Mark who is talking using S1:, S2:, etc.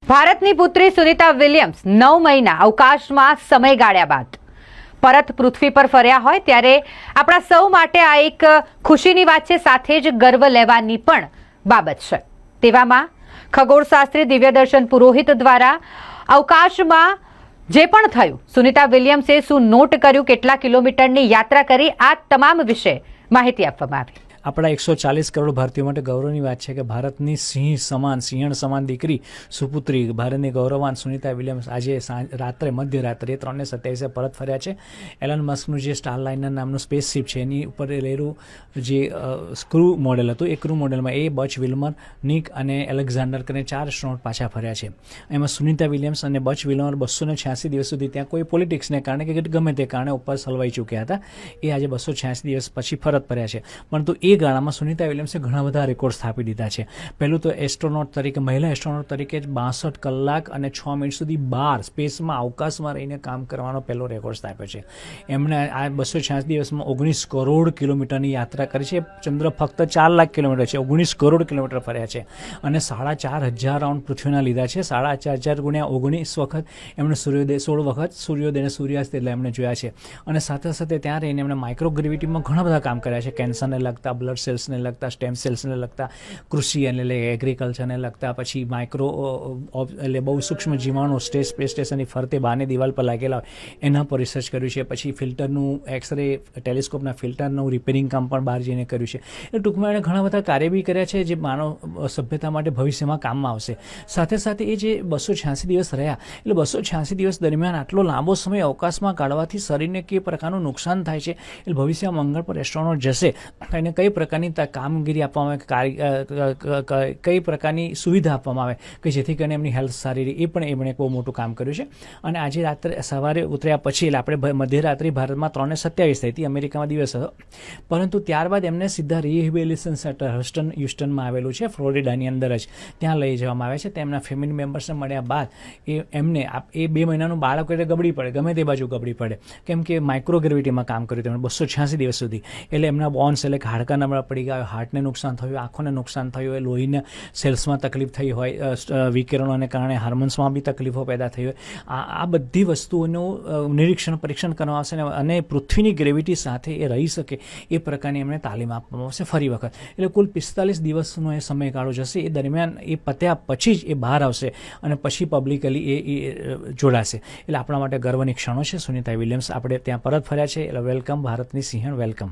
S1: ભારતની પુત્રી સુનિતા વિલિયમ્સ 9 મહિના અવકાશમાં સમય ગાળ્યા બાદ પરત પૃથ્વી પર ફર્યા હોય ત્યારે આપણા સૌ માટે આ એક ખુશીની વાત છે, સાથે જ ગર્વ લેવાની પણ બાબત છે। તેવામાં ખગોળશાસ્ત્રી દિવ્યદર્શન પુરોહિત દ્વારા અવકાશમાં જે પણ થયું, સુનિતા વિલિયમ્સે શું નોટ કર્યું, કેટલા કિલોમીટરની યાત્રા કરી, આ તમામ વિશે માહિતી આપવામાં આવી।
S2: આપણા 140 કરોડ ભારતીયો માટે ગૌરવની વાત છે કે ભારતની સિંહણ સમાન દીકરી સુપુત્રી ભારતની ગૌરવવાન સુનિતા વિલિયમ્સ આજે રાત્રે મધ્યરાત્રે 3:27 પરત ફર્યા છે। એલન મસ્કનું જે સ્ટારલાઇનર નામનું સ્પેસશિપ છે એની ઉપર રહેલું જે ક્રૂ મોડેલ હતું, એ ક્રૂ મોડેલમાં બચ વિલ્મર, નિક અને એલેક્ઝાન્ડર કરીને 4 એસ્ટ્રોનોટ પાછા ફર્યા છે। એમાં સુનિતા વિલિયમ્સ અને બચ વિલ્મર 286 દિવસ સુધી ત્યાં કોઈ પોલિટિક્સને કારણે કે ગમે તે કારણે ઉપર સલવાઈ ચૂક્યા હતા, એ આજે 286 દિવસ પછી ફરત ફર્યા છે। પરંતુ એ ગાળામાં સુનિતા વિલિયમ્સે ઘણા બધા રેકોર્ડ સ્થાપી દીધા છે। પહેલું તો એસ્ટ્રોનોટ તરીકે, મહિલા એસ્ટ્રોનોટ તરીકે 62 કલાક અને 6 મિનિટ સુધી બહાર સ્પેસમાં અવકાશમાં રહીને કામ કરવાનો પહેલો રેકોર્ડ સ્થાપ્યો છે। એમણે આ 286 દિવસમાં 19 કરોડ કિલોમીટરની યાત્રા કરી છે। ચંદ્ર ફક્ત 4 લાખ કિલોમીટર છે, 19 કરોડ કિલોમીટર ફર્યા છે અને 4,500 રાઉન્ડ પૃથ્વીના લીધા છે। 4,500 ગુણ્યા 19 વખત એમણે સૂર્યોદય, 16 વખત સૂર્યોદય અને સૂર્યાસ્ત એટલે એમણે જોયા છે। અને સાથે સાથે ત્યાં રહીને એમણે માઇક્રોગ્રેવિટીમાં ઘણા બધા કામ કર્યા છે, કેન્સરને લગતા, બ્લડ સેલ્સને લગતા, સ્ટેમ સેલ્સને લગતા, કૃષિ એટલે એગ્રીકલ્ચરને લગતા, પછી માઇક્રો એટલે બહુ સૂક્ષ્મ જીવાણુ સ્પેસ સ્ટેશનની ફરતે બહારની દિવાલ પર લાગેલા હોય એના પર રિસર્ચ કર્યું છે। પછી ફિલ્ટરનું, એક્સરે ટેલિસ્કોપના ફિલ્ટરનું રિપેરિંગ કામ પણ બહાર જઈને કર્યું છે। એટલે ટૂંકમાં એણે ઘણા બધા કાર્ય બી કર્યા છે જે માનવ સભ્યતા માટે ભવિષ્યમાં કામમાં આવશે। સાથે સાથે એ જે 286 દિવસ રહ્યા, એટલે 286 દિવસ દરમિયાન આટલો લાંબો સમય અવકાશમાં કાઢવાથી શરીરને કઈ પ્રકારનું નુકસાન થાય છે, એટલે ભવિષ્યમાં મંગળ પર એસ્ટ્રોનોટ જશે એને કઈ પ્રકારની કામગીરી આપવામાં આવે, કઈ પ્રકારની સુવિધા આપવામાં આવે કે જેથી કરીને એમની હેલ્થ સારી રહે, એ પણ એમણે બહુ મોટું કામ કર્યું છે। અને આજે રાત્રે સવારે ઉતર્યા પછી, એટલે આપણે મધ્યરાત્રિ ભારતમાં 3:27 થઈ હતી, અમેરિકામાં દિવસ હતો, પરંતુ ત્યારબાદ એમને સીધા રિહેબિલિટેશન સેન્ટર હ્યુસ્ટનમાં આવેલું છે, ફ્લોરિડાની અંદર જ, ત્યાં લઈ જવામાં આવે છે। તેમના ફેમિલી મેમ્બર્સને મળ્યા બાદ એમને 2 મહિનાનું બાળક એટલે ગબડી પડે, ગમે તે બાજુ ગબડી પડે, કેમ કે માઇક્રોગ્રેવિટીમાં કામ કર્યું તેમણે 286 દિવસ સુધી। એટલે એમના બોન્સ એટલે હાડકા નબળા પડી ગયા, હાર્ટને નુકસાન થયું, આંખોને નુકસાન થયું હોય, લોહીના સેલ્સમાં તકલીફ થઈ હોય, વિકિરણોને કારણે હાર્મોન્સમાં બી તકલીફો પેદા થઈ હોય, આ બધી વસ્તુઓનું નિરીક્ષણ પરીક્ષણ કરવામાં આવશે અને પૃથ્વીની ગ્રેવિટી સાથે એ રહી શકે એ પ્રકારની એમને તાલીમ આપવામાં આવશે ફરી વખત। એટલે કુલ 45 દિવસનો એ સમયગાળો જશે। એ દરમિયાન એ પત્યા પછી જ એ બહાર આવશે અને પછી પબ્લિકલી એ જોડાશે। એટલે આપણા માટે ગર્વની ક્ષણો છે। સુનિતા વિલિયમ્સ આપણે ત્યાં પરત ફર્યા છે, એટલે વેલકમ ભારતની સિંહણ, વેલકમ।